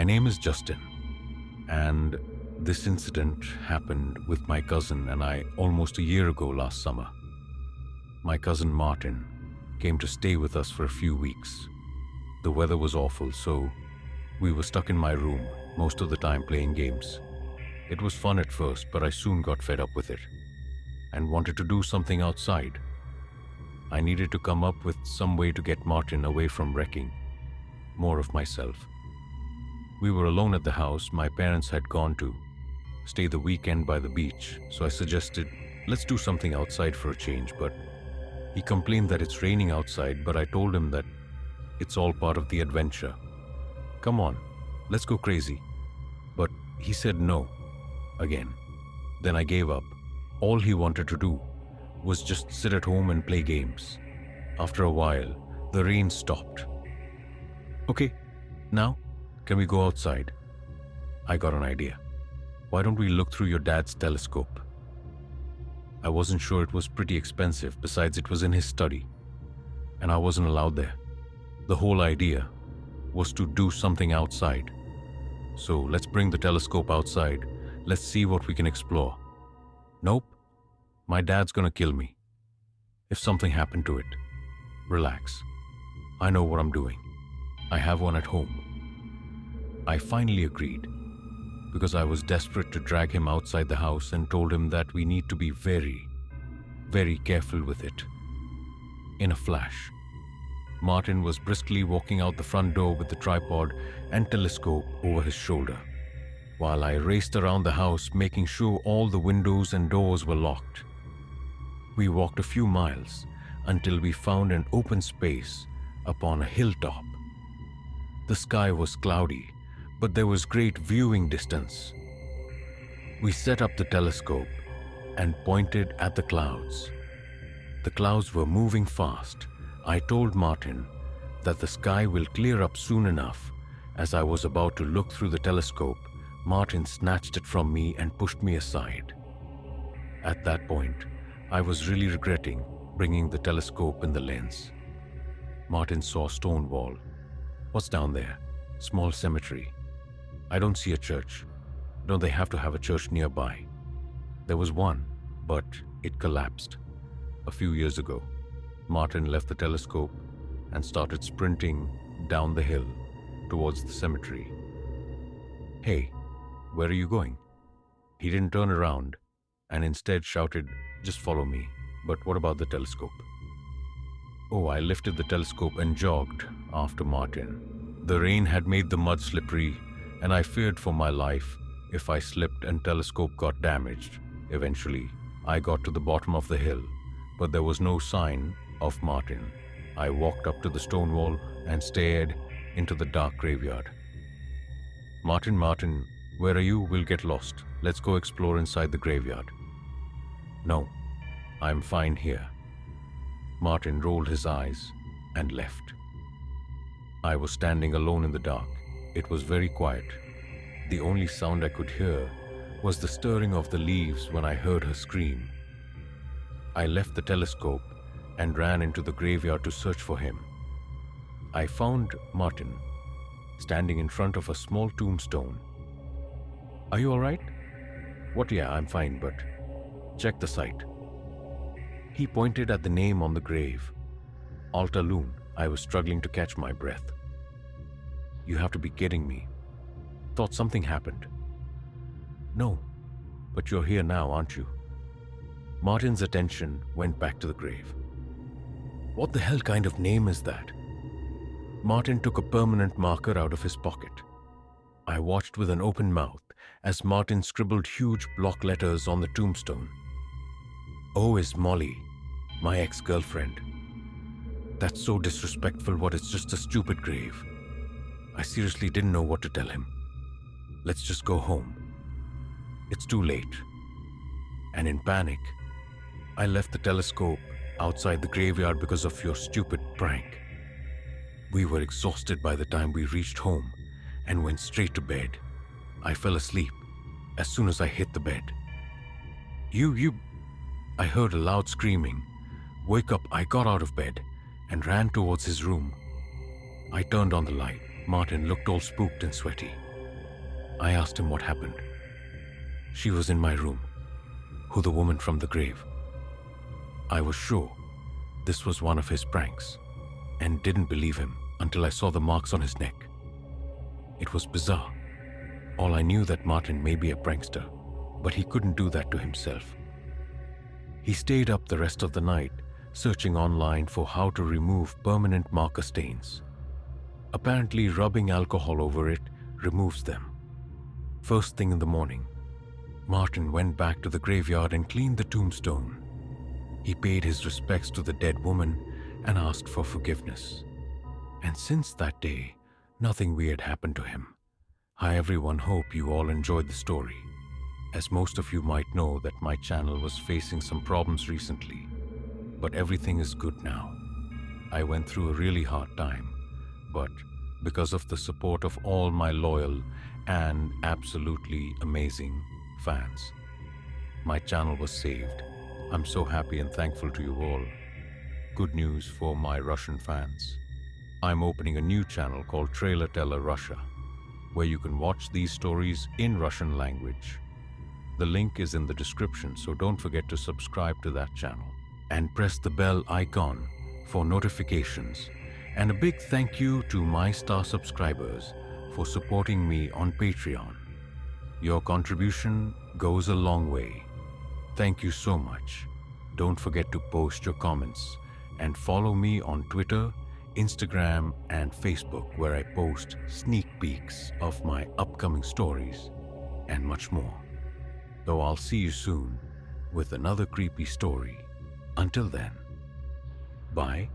My name is Justin, and this incident happened with my cousin and I almost a year ago last summer. My cousin Martin came to stay with us for a few weeks. The weather was awful, so we were stuck in my room most of the time playing games. It was fun at first, but I soon got fed up with it and wanted to do something outside. I needed to come up with some way to get Martin away from wrecking more of myself. We were alone at the house my parents had gone to stay the weekend by the beach, so I suggested, let's do something outside for a change, but he complained that it's raining outside, but I told him that it's all part of the adventure. Come on, let's go crazy. But he said no, again. Then I gave up. All he wanted to do was just sit at home and play games. After a while, the rain stopped. Okay, now, can we go outside? I got an idea. Why don't we look through your dad's telescope? I wasn't sure, it was pretty expensive, besides it was in his study, and I wasn't allowed there. The whole idea was to do something outside. So let's bring the telescope outside. Let's see what we can explore. Nope, my dad's gonna kill me if something happened to it. Relax. I know what I'm doing. I have one at home. I finally agreed because I was desperate to drag him outside the house and told him that we need to be very, very careful with it. In a flash, Martin was briskly walking out the front door with the tripod and telescope over his shoulder, while I raced around the house making sure all the windows and doors were locked. We walked a few miles until we found an open space upon a hilltop. The sky was cloudy, but there was great viewing distance. We set up the telescope and pointed at the clouds. The clouds were moving fast. I told Martin that the sky will clear up soon enough. As I was about to look through the telescope, Martin snatched it from me and pushed me aside. At that point, I was really regretting bringing the telescope and the lens. Martin saw a stone wall. What's down there? Small cemetery. I don't see a church. Don't they have to have a church nearby? There was one, but it collapsed a few years ago. Martin left the telescope and started sprinting down the hill towards the cemetery. Hey, where are you going? He didn't turn around and instead shouted, just follow me. But what about the telescope? Oh, I lifted the telescope and jogged after Martin. The rain had made the mud slippery, and I feared for my life if I slipped and telescope got damaged. Eventually, I got to the bottom of the hill, but there was no sign of Martin. I walked up to the stone wall and stared into the dark graveyard. Martin, where are you? We'll get lost. Let's go explore inside the graveyard. No, I'm fine here. Martin rolled his eyes and left. I was standing alone in the dark. It was very quiet. The only sound I could hear was the stirring of the leaves when I heard her scream. I left the telescope and ran into the graveyard to search for him. I found Martin standing in front of a small tombstone. Are you all right? What? Yeah, I'm fine, but check the site. He pointed at the name on the grave. Alta Lune. I was struggling to catch my breath. You have to be kidding me. Thought something happened. No, but you're here now, aren't you? Martin's attention went back to the grave. What the hell kind of name is that? Martin took a permanent marker out of his pocket. I watched with an open mouth as Martin scribbled huge block letters on the tombstone. O is Molly, my ex-girlfriend. That's so disrespectful. What? It's just a stupid grave. I seriously didn't know what to tell him. Let's just go home. It's too late. And in panic, I left the telescope outside the graveyard because of your stupid prank. We were exhausted by the time we reached home and went straight to bed. I fell asleep as soon as I hit the bed. I heard a loud screaming. Wake up! I got out of bed and ran towards his room. I turned on the light. Martin looked all spooked and sweaty. I asked him what happened. She was in my room. Who, the woman from the grave? I was sure this was one of his pranks and didn't believe him until I saw the marks on his neck. It was bizarre. All I knew that Martin may be a prankster, but he couldn't do that to himself. He stayed up the rest of the night searching online for how to remove permanent marker stains. Apparently, rubbing alcohol over it removes them. First thing in the morning, Martin went back to the graveyard and cleaned the tombstone. He paid his respects to the dead woman and asked for forgiveness. And since that day, nothing weird happened to him. I everyone hope you all enjoyed the story. As most of you might know that my channel was facing some problems recently, but everything is good now. I went through a really hard time, but because of the support of all my loyal and absolutely amazing fans, my channel was saved. I'm so happy and thankful to you all. Good news for my Russian fans. I'm opening a new channel called Trailer Teller Russia, where you can watch these stories in Russian language. The link is in the description, so don't forget to subscribe to that channel and press the bell icon for notifications. And a big thank you to my star subscribers for supporting me on Patreon. Your contribution goes a long way. Thank you so much. Don't forget to post your comments and follow me on Twitter, Instagram, and Facebook, where I post sneak peeks of my upcoming stories and much more. Though I'll see you soon with another creepy story. Until then, bye.